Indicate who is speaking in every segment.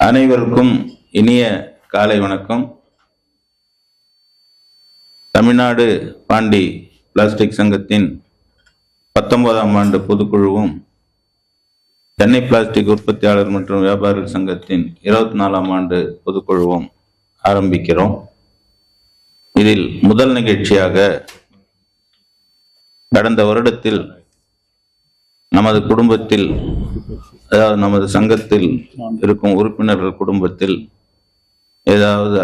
Speaker 1: அனைவருக்கும் இனிய காலை வணக்கம். தமிழ்நாடு பாண்டி பிளாஸ்டிக் சங்கத்தின் 19ஆம் ஆண்டு பொதுக்குழுவும் சென்னை பிளாஸ்டிக் உற்பத்தியாளர் மற்றும் வியாபாரிகள் சங்கத்தின் 24ஆம் ஆண்டு பொதுக்குழுவும் ஆரம்பிக்கிறோம். இதில் முதல் நிகழ்ச்சியாக கடந்த வருடத்தில் நமது குடும்பத்தில், அதாவது நமது சங்கத்தில் இருக்கும் உறுப்பினர்கள் குடும்பத்தில் ஏதாவது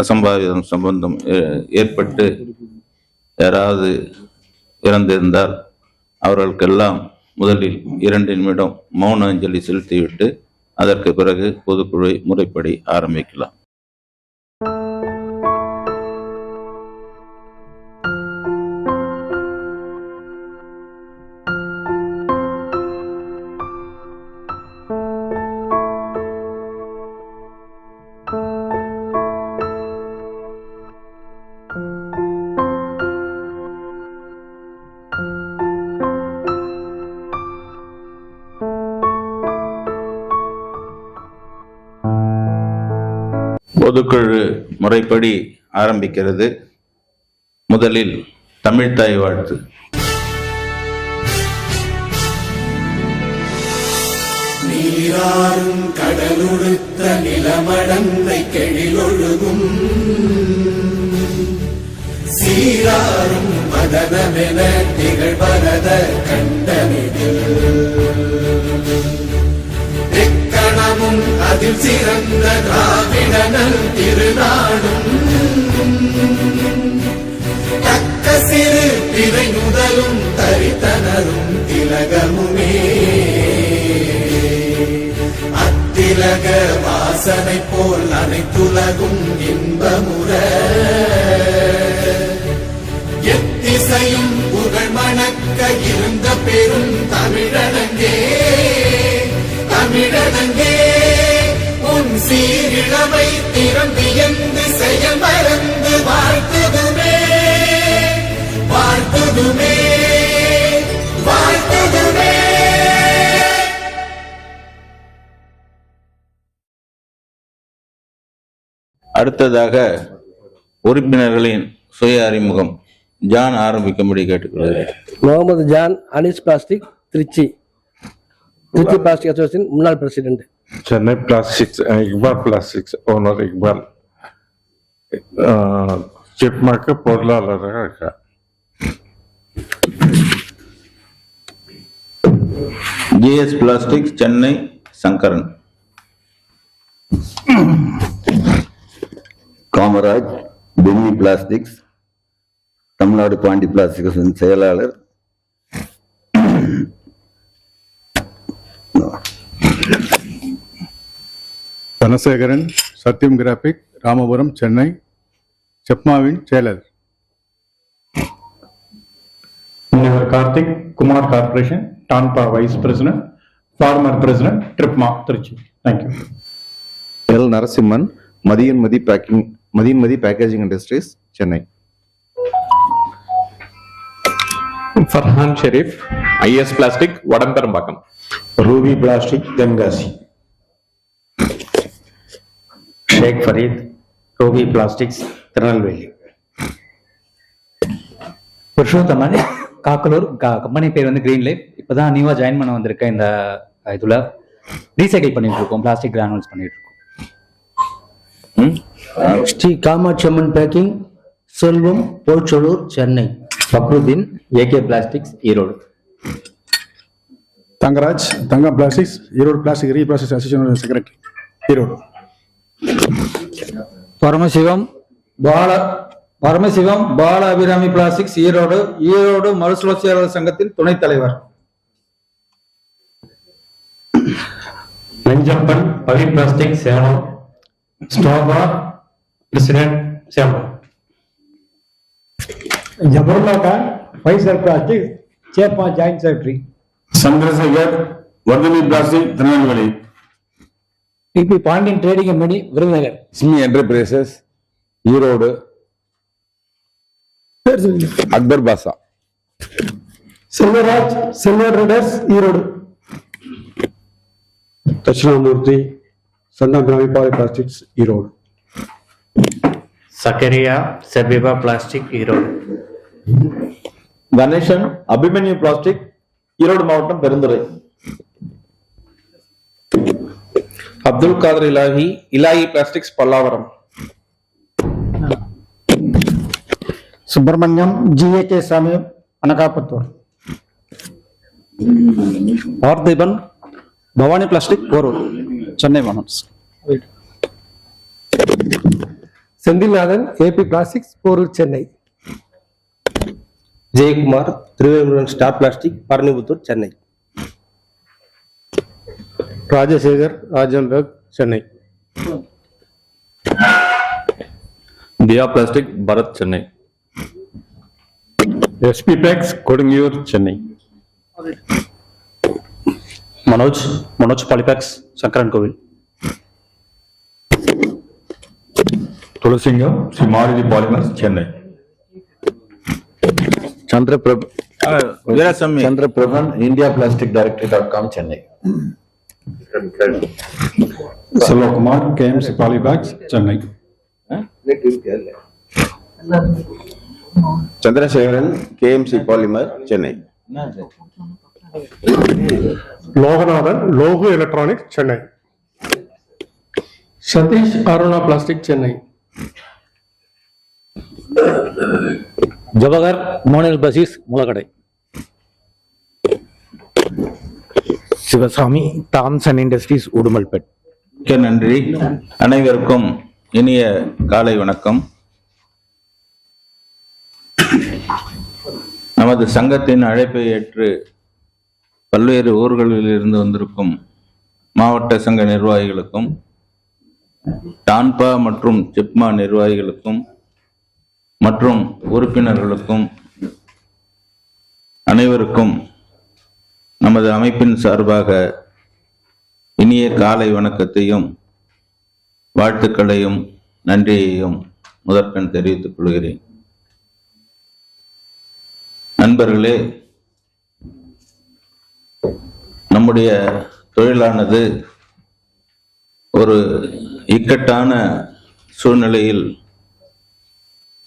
Speaker 1: அசம்பாவிதம் சம்பந்தம் ஏற்பட்டு யாராவது இறந்திருந்தால் அவர்களுக்கெல்லாம் முதலில் 2 நிமிடம் மௌன அஞ்சலி செலுத்திவிட்டு அதற்கு பிறகு பொதுக்குழு முறைப்படி ஆரம்பிக்கலாம். பொதுக்குழு முறைப்படி ஆரம்பிக்கிறது. முதலில் தமிழ்த்தாய் வாழ்த்து.
Speaker 2: நீராறும் கடலுடுத்த நிலமடந்தை கெழிலொழுகும் சீராறும் மதனமென திகழ்வரத கண்டனிதில் எக்கணமும் அதில் சிறந்த திராவிடனல் திருநாடும் தக்க சிறு திரை முதலும் தரித்தனரும் திலகமுமே அத்திலக வாசனை போல் அனைத்துலகும் இன்பமுற எத்திசையும் புகழ் மணக்க இருந்த பெரும் தமிழனங்கே தமிழனங்கே உன் சீரிழமை திறம் வியந்து செயல் மறந்து வாழ்த்துதுமே வாழ்த்துதுமே வாழ்த்துதுமே.
Speaker 1: அடுத்ததாக உறுப்பினர்களின் சுய அறிமுகம். ஜான் ஆரம்பிக்கும்படி கேட்டுக்கொள்கிறேன்.
Speaker 3: Mohammed John, Anis plastic, Trichy plastic association முன்னாள் president.
Speaker 4: Chennai plastics, Iqbal plastics owner Iqbal, சிப்மாக்கு பொருளாளராக இருக்கார்.
Speaker 1: GS plastics Chennai Sankaran.
Speaker 5: Kamaraj, Benny plastics Tamil Nadu Pondy plastic செயலாளர்.
Speaker 6: தனசேகரன், சத்யம் கிராபிக், ராமபுரம், சென்னை செப்மாவின் செயலர்.
Speaker 7: Karthik, Kumar corporation TANPA vice president, former president, TRIPMA Trichy. Thank you.
Speaker 8: L Narasimhan, Mathiyanmathi packaging industries Chennai.
Speaker 9: Farhan Sharif, IS plastic Vadamperumbakkam.
Speaker 7: Ruby plastic Tenkasi.
Speaker 10: Sheikh Farid, Ruby plastics Tirunelveli.
Speaker 11: Purushothaman, Kakkalur. Company பேர் வந்து கிரீன் லைஃப். இப்பதான் நியூவா ஜாயின் பண்ண வந்திருக்கேன். இந்த இதுல ரீசைக்கிள் பண்ணிட்டு இருக்கோம், பிளாஸ்டிக் கிரானுவல்ஸ் பண்ணிட்டு இருக்கோம்.
Speaker 3: Sri Kamakshi Amman packing, Selvam, Pochalur, Chennai.
Speaker 11: Fakruddin, AK plastics Erode.
Speaker 6: Thangaraj, Thangam plastics Erode plastic reprocess association secretary Erode.
Speaker 12: Paramasivam, Bala Abirami plastics Erode மறுசுழற்சியாளர் சங்கத்தின் துணைத் தலைவர்.
Speaker 7: Nanjappan, Pavi plastic Salem, STOPA president Salem.
Speaker 13: Jabarullah Khan, Faizer plastic சேப்பா joint secretary.
Speaker 4: Chandrasekar, Vardhini plastic Tirunelveli.
Speaker 3: DP Pandian trading company Virudhunagar.
Speaker 8: ஸ்மி enterprises Erode. Akbar Basha.
Speaker 6: Sandhamravi Polyplastics, Erode.
Speaker 10: Sakaria Sebiba Plastic Erode.
Speaker 8: Ganesan Abhimanyu plastic Erode மாவட்டம் Perundurai.
Speaker 7: Abdul Kader Ilahi plastics Pallavaram.
Speaker 13: Subramaniam GHA Sami Anakaputhur.
Speaker 3: Parthiban Bhavani plastic Porur Chennai மாநகர்.
Speaker 12: Senthilnathan AP plastics Porur Chennai.
Speaker 3: Jayakumar Thiruvengadam star plastic Paranipputhur Chennai.
Speaker 6: Rajasekar ராஜம்பர்க், Chennai.
Speaker 9: Diya plastic Bharat Chennai.
Speaker 4: SP Plex, Kodungaiyur, Chennai.
Speaker 3: Manoj polybags Sankaran Kovil.
Speaker 4: Thulasingam Sri Maruthi polymers, Chennai.
Speaker 8: Chandraprabhan India plastic directory, Chennai.
Speaker 6: Selvakumar KMC Polybags, சென்னை.
Speaker 1: Chandrasekaran KMC polymer, Chennai.
Speaker 6: Loganathan Logu electronics, Chennai.
Speaker 12: Sathish Aruna plastic Chennai.
Speaker 3: Jawahar மோனல் பசீஸ் முளகடை.
Speaker 8: Sivasamy Thomson industries Udumalpet.
Speaker 1: மிக்க நன்றி. அனைவருக்கும் இனிய காலை வணக்கம். நமது சங்கத்தின் அழைப்பை ஏற்று பல்வேறு ஊர்களில் இருந்து வந்திருக்கும் மாவட்ட சங்க நிர்வாகிகளுக்கும் டான்பா மற்றும் ஜிப்மா நிர்வாகிகளுக்கும் மற்றும் உறுப்பினர்களுக்கும் அனைவருக்கும் நமது அமைப்பின் சார்பாக இனிய காலை வணக்கத்தையும் வாழ்த்துக்களையும் நன்றியையும் முதற்கண் தெரிவித்துக் கொள்கிறேன். நண்பர்களே, நம்முடைய தொழிலானது ஒரு இக்கட்டான சூழ்நிலையில்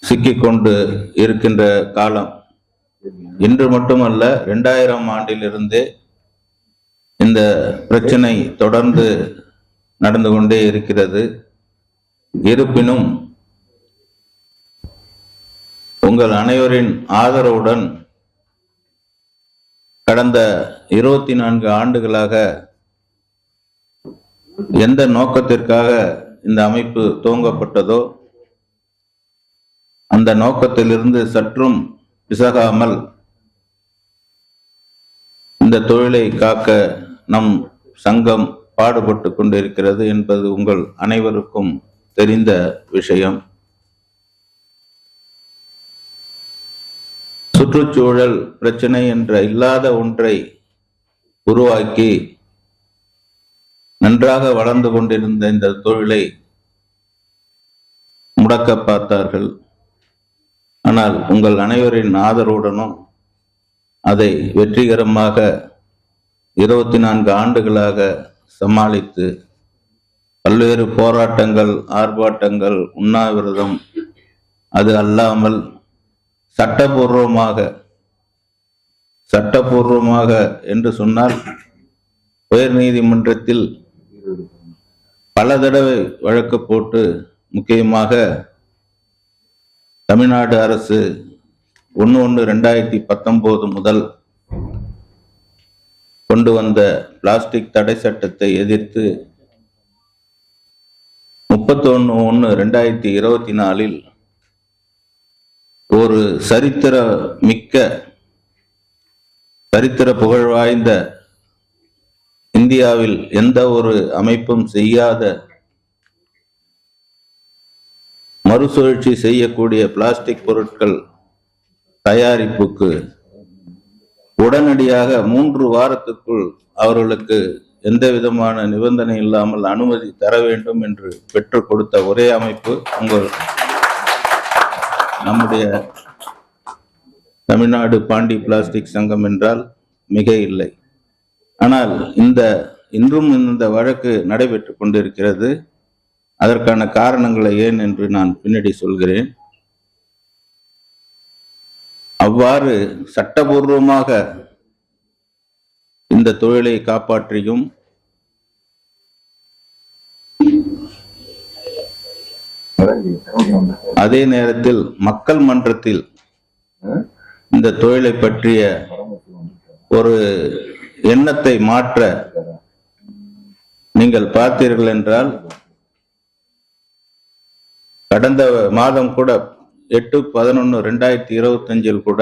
Speaker 1: சிக்கிக்கொண்டு இருக்கின்ற காலம். இன்று மட்டுமல்ல, 2000 ஆண்டிலிருந்தே இந்த பிரச்சனை தொடர்ந்து நடந்து கொண்டே இருக்கிறது. இருப்பினும் உங்கள் அனைவரின் ஆதரவுடன் கடந்த 24 ஆண்டுகளாக எந்த நோக்கத்திற்காக இந்த அமைப்பு துவங்கப்பட்டதோ அந்த நோக்கத்திலிருந்து சற்றும் பிசகாமல் இந்த தொழிலை காக்க நம் சங்கம் பாடுபட்டு கொண்டிருக்கிறது என்பது உங்கள் அனைவருக்கும் தெரிந்த விஷயம். சுற்றுச்சூழல் பிரச்சனை என்ற இல்லாத ஒன்றை உருவாக்கி நன்றாக வளர்ந்து கொண்டிருந்த இந்த தொழிலை முடக்க பார்த்தார்கள். ஆனால் உங்கள் அனைவரின் ஆதரவுடனும் அதை வெற்றிகரமாக 24 ஆண்டுகளாக சமாளித்து பல்வேறு போராட்டங்கள், ஆர்ப்பாட்டங்கள், உண்ணாவிரதம், அது அல்லாமல் சட்டபூர்வமாக என்று சொன்னால் உயர் நீதிமன்றத்தில் பல தடவை வழக்கு போட்டு, முக்கியமாக தமிழ்நாடு அரசு 1/1/2019 முதல் கொண்டு வந்த பிளாஸ்டிக் தடை சட்டத்தை எதிர்த்து 31/1/2024 ஒரு சரித்திர புகழ் வாய்ந்த, இந்தியாவில் எந்த ஒரு அமைப்பும் செய்யாத மறுசுழற்சி செய்யக்கூடிய பிளாஸ்டிக் பொருட்கள் தயாரிப்புக்கு உடனடியாக 3 வாரத்துக்குள் அவர்களுக்கு எந்த விதமான நிபந்தனை இல்லாமல் அனுமதி தர வேண்டும் என்று பெற்றுக் கொடுத்த ஒரே அமைப்பு நம்முடைய தமிழ்நாடு பாண்டி பிளாஸ்டிக் சங்கம் என்றால் மிக இல்லை. ஆனால் இந்த இன்றும் இந்த வழக்கு நடைபெற்று கொண்டிருக்கிறது. அதற்கான காரணங்களை ஏன் என்று நான் பின்னாடி சொல்கிறேன். அவ்வாறு சட்டபூர்வமாக இந்த தொழிலை காப்பாற்றியும் அதே நேரத்தில் மக்கள் மன்றத்தில் இந்த தொழிலை பற்றிய ஒரு எண்ணத்தை மாற்ற நீங்கள் பார்த்தீர்கள் என்றால், கடந்த மாதம் கூட 8/11/2025 கூட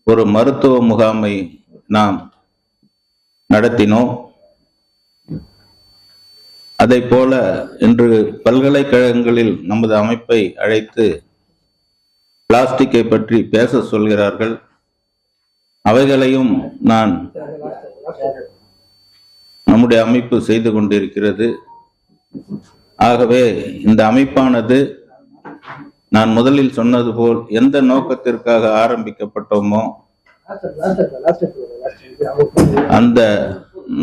Speaker 1: ஒரு மருத்துவ முகாமை நாம் நடத்தினோம். அதை போல இன்று பல்கலைக்கழகங்களில் நமது அமைப்பை அழைத்து பிளாஸ்டிக்கை பற்றி பேச சொல்கிறார்கள். அவைகளையும் நம்முடைய அமைப்பு செய்து கொண்டிருக்கிறது. ஆகவே இந்த அமைப்பானது நான் முதலில் சொன்னது போல் எந்த நோக்கத்திற்காக ஆரம்பிக்கப்பட்டோமோ அந்த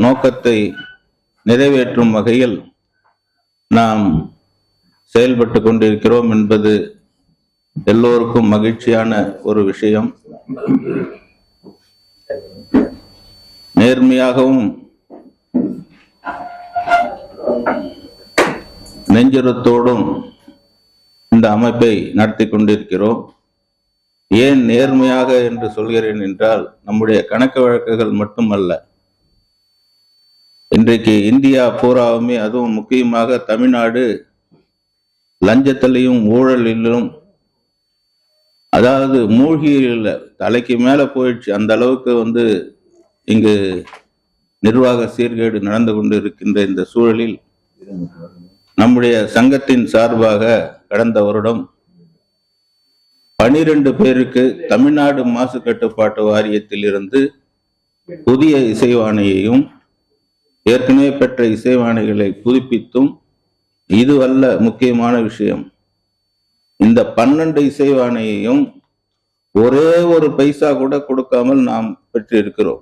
Speaker 1: நோக்கத்தை நிறைவேற்றும் வகையில் நாம் செயல்பட்டு கொண்டிருக்கிறோம் என்பது எல்லோருக்கும் மகிழ்ச்சியான ஒரு விஷயம். நேர்மையாகவும் நெஞ்சுரத்தோடும் இந்த அமைப்பை நடத்தி கொண்டிருக்கிறோம். ஏன் நேர்மையாக என்று சொல்கிறேன் என்றால், நம்முடைய கணக்கு வழக்குகள் மட்டுமல்ல, இன்றைக்கு இந்தியா பூராவுமே, அதுவும் முக்கியமாக தமிழ்நாடு லஞ்சத்திலையும் ஊழலிலும், அதாவது மூழ்கி தலைக்கு மேல போயிடுச்சு. அந்த அளவுக்கு இங்கு நிர்வாக சீர்கேடு நடந்து கொண்டு இருக்கின்ற இந்த சூழலில் நம்முடைய சங்கத்தின் சார்பாக கடந்த வருடம் 12 பேருக்கு தமிழ்நாடு மாசு கட்டுப்பாட்டு வாரியத்தில் இருந்து புதிய இசைவாணையையும் ஏற்கனவே பெற்ற இசைவாணைகளை புதுப்பித்தும், இதுவல்ல முக்கியமான விஷயம், இந்த 12 இசைவாணையையும் ஒரே ஒரு பைசா கூட கொடுக்காமல் நாம் பெற்றிருக்கிறோம்.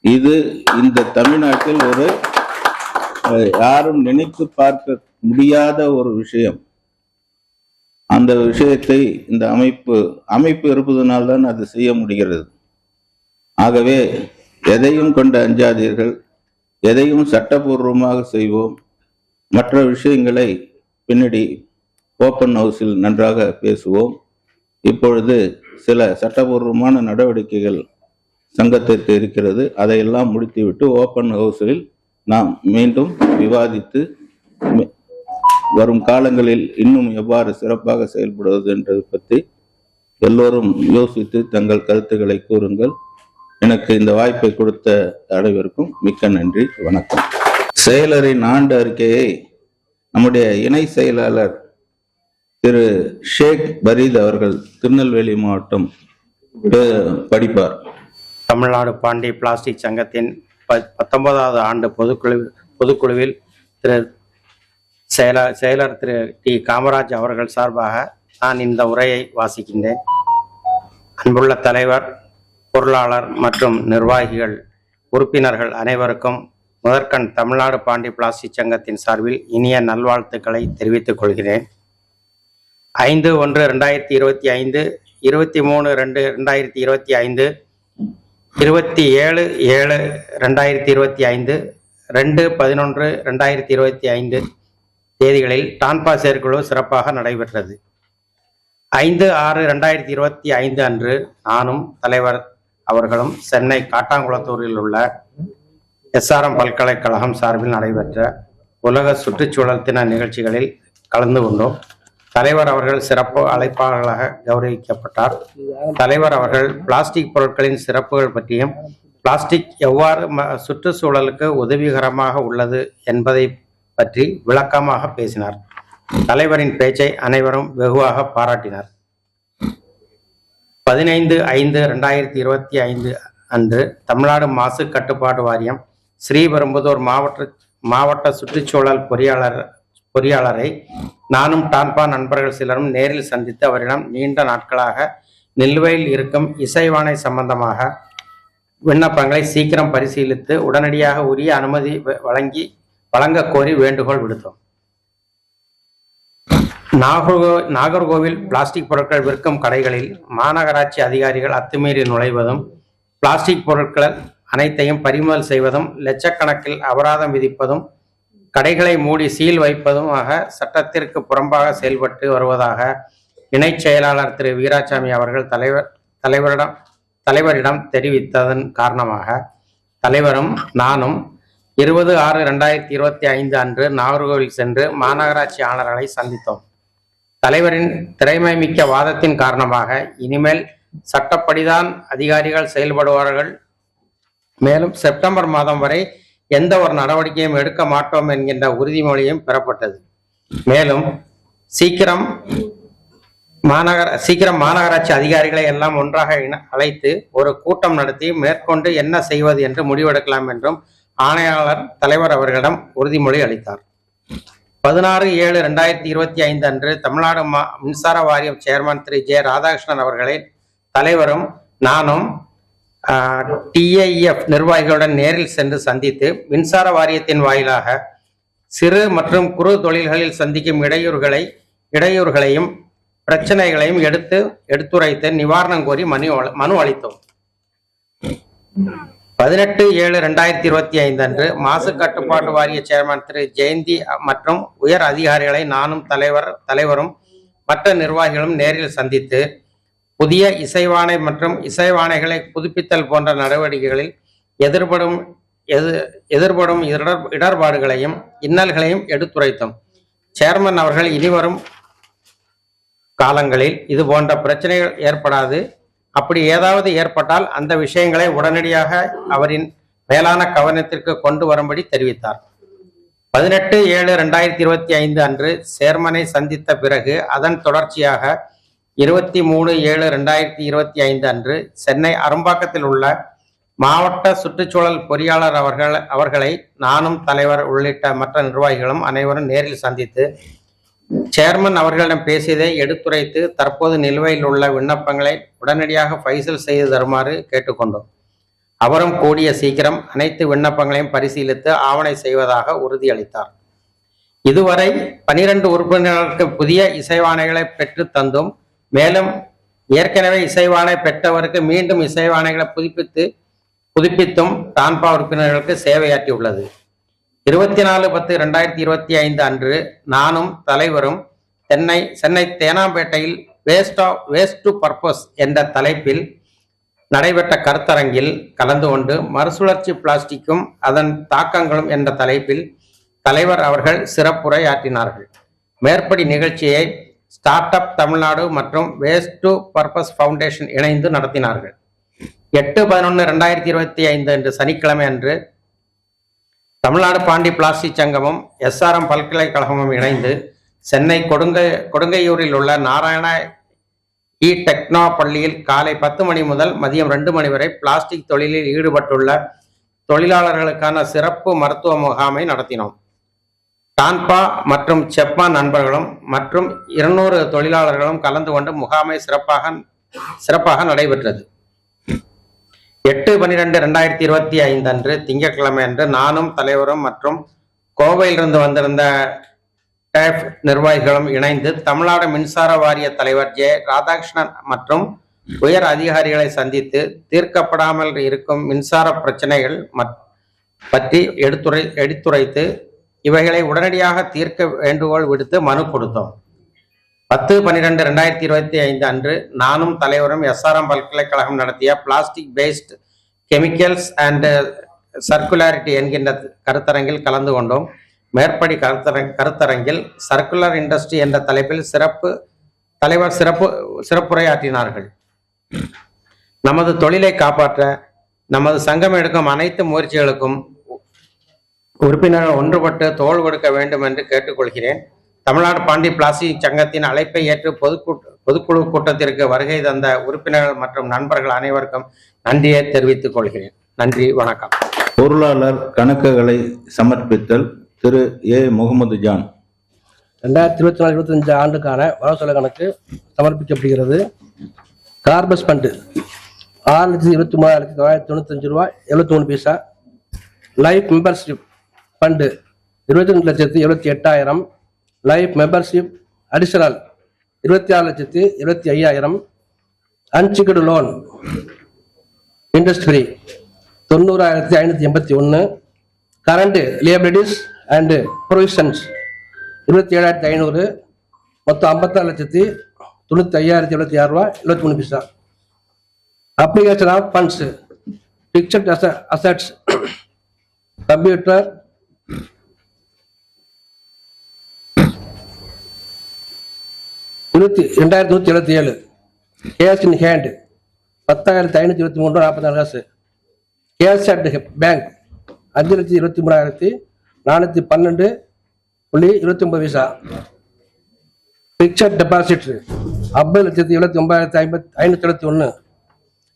Speaker 1: இது இந்த தமிழ்நாட்டில் ஒரு யாரும் நினைத்து பார்க்க முடியாத ஒரு விஷயம். அந்த விஷயத்தை இந்த அமைப்பு இருப்பதனால்தான் அது செய்ய முடிகிறது. ஆகவே எதையும் கொண்டு அஞ்சாதீர்கள், எதையும் சட்டபூர்வமாக செய்வோம். மற்ற விஷயங்களை பின்னாடி ஓப்பன் ஹவுஸில் நன்றாக பேசுவோம். இப்பொழுது சில சட்டபூர்வமான நடவடிக்கைகள் சங்கத்திற்கு இருக்கிறது. அதையெல்லாம் முடித்துவிட்டு ஓப்பன் ஹவுஸில் நாம் மீண்டும் விவாதித்து வரும் காலங்களில் இன்னும் எவ்வாறு சிறப்பாக செயல்படுவது என்பதை பற்றி எல்லோரும் யோசித்து தங்கள் கருத்துக்களை கூறுங்கள். எனக்கு இந்த வாய்ப்பை கொடுத்த அனைவருக்கும் மிக்க நன்றி, வணக்கம். செயலரின் ஆண்டு அறிக்கையை நம்முடைய இணை செயலாளர் திரு ஷேக் பரீத் அவர்கள் திருநெல்வேலி மாவட்டம் படிப்பார்.
Speaker 14: தமிழ்நாடு பாண்டி பிளாஸ்டிக் சங்கத்தின் 19வது ஆண்டு பொதுக்குழுவில் செயலர் திரு டி காமராஜ் அவர்கள் சார்பாக நான் இந்த உரையை வாசிக்கின்றேன். அன்புள்ள தலைவர், பொருளாளர் மற்றும் நிர்வாகிகள், உறுப்பினர்கள் அனைவருக்கும் முதற்கண் தமிழ்நாடு பாண்டி பிளாஸ்டிக் சங்கத்தின் சார்பில் இனிய நல்வாழ்த்துக்களை தெரிவித்துக் கொள்கிறேன். 5/1/2025, 23/2/2025, 27/7/2025, 2/11/2025 தேதிகளில் டான்பா செயற்குழு சிறப்பாக நடைபெற்றது. 5/6/2025 அன்று நானும் தலைவர் அவர்களும் சென்னை காட்டாங்குளத்தூரில் உள்ள SRM பல்கலைக்கழகம் சார்பில் நடைபெற்ற உலக சுற்றுச்சூழல் தின நிகழ்ச்சிகளில் கலந்து கொண்டோம். தலைவர் அவர்கள் சிறப்பு அழைப்பாளர்களாக கௌரவிக்கப்பட்டார். தலைவர் அவர்கள் பிளாஸ்டிக் பொருட்களின் சிறப்புகள் பற்றியும், பிளாஸ்டிக் எவ்வாறு சுற்றுச்சூழலுக்கு உதவிகரமாக உள்ளது என்பதை பற்றி விளக்கமாக பேசினார். தலைவரின் பேச்சை அனைவரும் வெகுவாக பாராட்டினார். 15/5/2025 அன்று தமிழ்நாடு மாசு கட்டுப்பாட்டு வாரியம் ஸ்ரீபெரும்புதூர் மாவட்ட சுற்றுச்சூழல் பொறியாளரை நானும் டான்பா நண்பர்கள் சிலரும் நேரில் சந்தித்து அவரிடம் நீண்ட நாட்களாக நிலுவையில் இருக்கும் இசைவாணை சம்பந்தமாக விண்ணப்பங்களை சீக்கிரம் பரிசீலித்து உடனடியாக உரிய அனுமதி வழங்க கோரி வேண்டுகோள் விடுத்தோம். நாகர்கோவில் பிளாஸ்டிக் பொருட்கள் விற்கும் கடைகளில் மாநகராட்சி அதிகாரிகள் அத்துமீறி நுழைவதும், பிளாஸ்டிக் பொருட்கள் அனைத்தையும் பறிமுதல் செய்வதும், லட்சக்கணக்கில் அபராதம் விதிப்பதும், கடைகளை மூடி சீல் வைப்பதுமாக சட்டத்திற்கு புறம்பாக செயல்பட்டு வருவதாக இணைச் செயலாளர் திரு வீராசாமி அவர்கள் தலைவரிடம் தெரிவித்ததன் காரணமாக தலைவரும் நானும் 20/6/2025 அன்று நாகர்கோவில் சென்று மாநகராட்சி ஆணையர்களை சந்தித்தோம். தலைவரின் திறமை மிக்க வாதத்தின் காரணமாக இனிமேல் சட்டப்படிதான் அதிகாரிகள் செயல்படுவார்கள், மேலும் செப்டம்பர் மாதம் வரை எந்த ஒரு நடவடிக்கையும் எடுக்க மாட்டோம் என்கின்ற உறுதிமொழியும் பெறப்பட்டது. மேலும் சீக்கிரம் மாநகராட்சி அதிகாரிகளை எல்லாம் ஒன்றாக அழைத்து ஒரு கூட்டம் நடத்தி மேற்கொண்டு என்ன செய்வது என்று முடிவெடுக்கலாம் என்றும் ஆணையாளர் தலைவர் அவர்களிடம் உறுதிமொழி அளித்தார். 16/7/2025 அன்று தமிழ்நாடு மின்சார வாரியம் சேர்மன் திரு ஜே ராதாகிருஷ்ணன் அவர்களை தலைவரும் நானும் TIF நிர்வாகிகளுடன் நேரில் சென்று சந்தித்து மின்சார வாரியத்தின் வாயிலாக சிறு மற்றும் குறு தொழில்களில் சந்திக்கும் இடையூறுகளையும் பிரச்சனைகளையும் எடுத்துரைத்து நிவாரணம் கோரி மனு அளித்தோம். 18/7/2025 அன்று மாசு கட்டுப்பாட்டு வாரிய சேர்மன் திரு ஜெயந்தி மற்றும் உயர் அதிகாரிகளை நானும் தலைவரும் மற்ற நிர்வாகிகளும் நேரில் சந்தித்து புதிய இசைவாணை மற்றும் இசைவாணைகளை புதுப்பித்தல் போன்ற நடவடிக்கைகளில் எதிர்படும் இடர்பாடுகளையும் இன்னல்களையும் எடுத்துரைத்தோம். சேர்மன் அவர்கள் இனிவரும் காலங்களில் இது போன்ற பிரச்சனைகள் ஏற்படாது, அப்படி ஏதாவது ஏற்பட்டால் அந்த விஷயங்களை உடனடியாக அவரின் மேலான கவனத்திற்கு கொண்டு வரும்படி தெரிவித்தார். 18/7/2025 அன்று சேர்மனை சந்தித்த பிறகு அதன் தொடர்ச்சியாக 23/7/2025 அன்று சென்னை அரும்பாக்கத்தில் உள்ள மாவட்ட சுற்றுச்சூழல் பொறியாளர் அவர்களை நானும் தலைவர் உள்ளிட்ட மற்ற நிர்வாகிகளும் அனைவரும் நேரில் சந்தித்து சேர்மன் அவர்களிடம் பேசியதை எடுத்துரைத்து தற்போது நிலுவையில் உள்ள விண்ணப்பங்களை உடனடியாக பைசல் செய்து தருமாறு கேட்டுக்கொண்டோம். அவரும் கூடிய சீக்கிரம் அனைத்து விண்ணப்பங்களையும் பரிசீலித்து ஆவணை செய்வதாக உறுதியளித்தார். இதுவரை 12 உறுப்பினர்களுக்கு புதிய இசைவாணைகளை பெற்று தந்தும், மேலும் ஏற்கனவே இசைவாணை பெற்றவருக்கு மீண்டும் இசைவாணைகளை புதுப்பித்தும் டான்பா உறுப்பினர்களுக்கு சேவையாற்றியுள்ளது. 24/10/2025 அன்று நானும் தலைவரும் சென்னை தேனாம்பேட்டையில் வேஸ்ட் டு பர்பஸ் என்ற தலைப்பில் நடைபெற்ற கருத்தரங்கில் கலந்து கொண்டு மறுசுழற்சி பிளாஸ்டிக்கும் அதன் தாக்கங்களும் என்ற தலைப்பில் தலைவர் அவர்கள் சிறப்புரையாற்றினார்கள். மேற்படி நிகழ்ச்சியை ஸ்டார்ட் அப் தமிழ்நாடு மற்றும் வேஸ்ட் டு பர்பஸ் ஃபவுண்டேஷன் இணைந்து நடத்தினார்கள். 8/11/2025 அன்று சனிக்கிழமை அன்று தமிழ்நாடு பாண்டி பிளாஸ்டிக் சங்கமும் SRM பல்கலைக்கழகமும் இணைந்து சென்னை கொடுங்கையூரில் உள்ள நாராயண டெக்னோ பள்ளியில் காலை 10 மணி முதல் மதியம் 2 மணி வரை பிளாஸ்டிக் தொழிலில் ஈடுபட்டுள்ள தொழிலாளர்களுக்கான சிறப்பு மருத்துவ முகாமை நடத்தினோம். டான்பா மற்றும் செப்மா நண்பர்களும் மற்றும் 200 தொழிலாளர்களும் கலந்து கொண்டு முகாமை சிறப்பாக நடைபெற்றது. 8/12/2025 அன்று திங்கட்கிழமை அன்று நானும் தலைவரும் மற்றும் கோவையிலிருந்து வந்திருந்த டேப் நிர்வாகிகளும் இணைந்து தமிழ்நாடு மின்சார வாரிய தலைவர் ஜே ராதாகிருஷ்ணன் மற்றும் உயர் அதிகாரிகளை சந்தித்து தீர்க்கப்படாமல் இருக்கும் மின்சார பிரச்சனைகள் பற்றி எடுத்துரைத்து இவைகளை உடனடியாக தீர்க்க வேண்டுகோள் விடுத்து மனு கொடுத்தோம். 10/12/2025 அன்று நானும் தலைவரும் SRM பல்கலைக்கழகம் நடத்திய plastic waste chemicals and circularity என்கின்ற கருத்தரங்கில் கலந்து கொண்டோம். மேற்படி கருத்தரங்கில் சர்க்குலர் இண்டஸ்ட்ரி என்ற தலைப்பில் தலைவர் சிறப்புரையாற்றினார்கள். நமது தொழிலை காப்பாற்ற நமது சங்கம் எடுக்கும் அனைத்து முயற்சிகளுக்கும் உறுப்பினர்கள் ஒன்றுபட்டு தோள் கொடுக்க வேண்டும் என்று கேட்டுக்கொள்கிறேன். தமிழ்நாடு பாண்டி பிளாஸ்டிக் சங்கத்தின் அழைப்பை ஏற்று பொதுக்குழு கூட்டத்திற்கு வருகை தந்த உறுப்பினர்கள் மற்றும் நண்பர்கள் அனைவருக்கும் நன்றியை தெரிவித்துக் கொள்கிறேன். நன்றி, வணக்கம்.
Speaker 1: பொருளாளர் கணக்குகளை சமர்ப்பித்தல் திரு ஏ. முகமது ஜான்.
Speaker 3: 2024-25 ஆண்டுக்கான வரவு செலவு கணக்கு சமர்ப்பிக்கப்படுகிறது. கார்பஸ் ஃபண்டு 6,23,995 ரூபாய் 73 பைசா. Life membership fund 22,78,000. Life membership additional 26,75,000. Unsecured loan interest free 90,581. Current liabilities and provisions 27,500. மொத்தம் 54,95,076 ரூபாய் 73 பைசா. Application of funds fixed assets computer 2,177. Cash in hand 10,523 காசு. கேஷ் அட் பேங்க் 5,23,412.29 பைசா. Fixed deposit 50,79,571.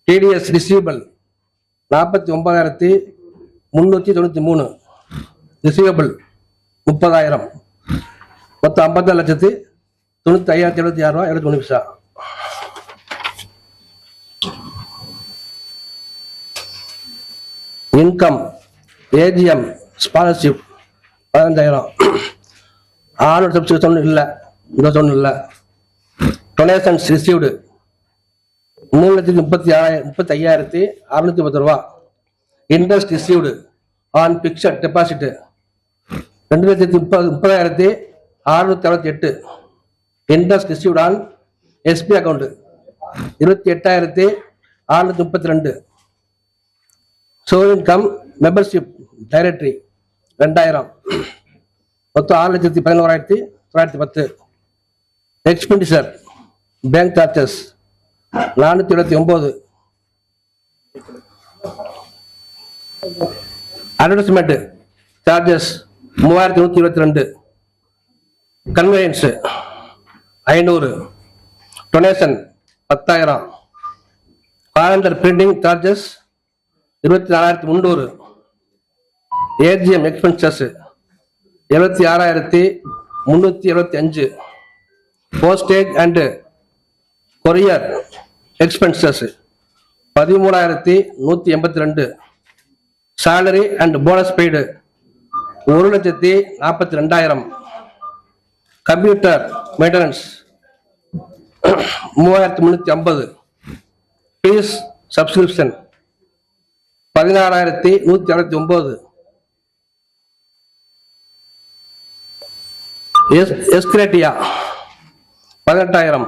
Speaker 3: TDS receivable 49,393. Receivable 30,000. மொத்தம் 54,95,076 ரூபாய் 73 பைசா. Income AGM scholarship 15,000. Annual subscription இல்லை, இந்த சொன்ன இல்லை. டொனேஷன்ஸ் ரிசீவ்டு 3,35,610 ரூபா. Interest received on fixed deposit 2,30,668. Interest received on SB account 28,632. Show income membership directory 2,000. மொத்தம் 6,11,910. Expenditure bank charges 479. Advertisement charges 3,122. Conveyance 500. Donation 10,000. Calendar printing charges 24,300. AGM expenses 76,375. Postage and courier expenses 13,182. salary and bonus paid 1,42,000. Computer maintenance 3,350. Fees subscription 16,169. Ex gratia 18,000.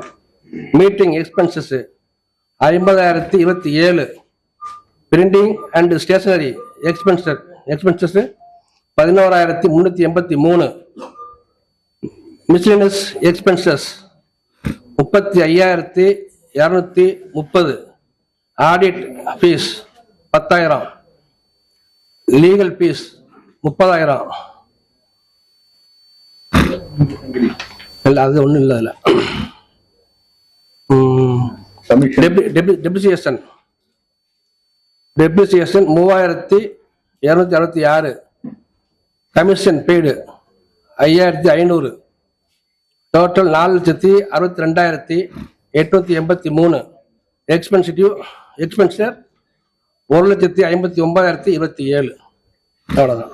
Speaker 3: Meeting expenses 50,027. Printing and stationery expenses 11,383. Miscellaneous expenses 35,230. Audit fees 10,000. Legal fees 30,000. இல்லை, அது ஒன்றும் இல்லை. அதில் depreciation 3,266. Commission paid 5,500. Total 4,62,883. எக்ஸ்பென்சர் 1,59,027. அவ்வளோதான்.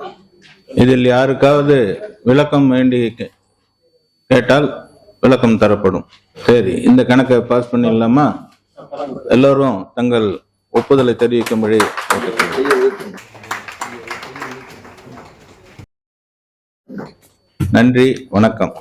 Speaker 1: இதில் யாருக்காவது விளக்கம் வேண்டி கேட்டால் விளக்கம் தரப்படும். சரி, இந்த கணக்கை பாஸ் பண்ணிடலாமா? எல்லோரும் தங்கள் ஒப்புதலை தெரிவிக்கும்படி. நன்றி, வணக்கம்.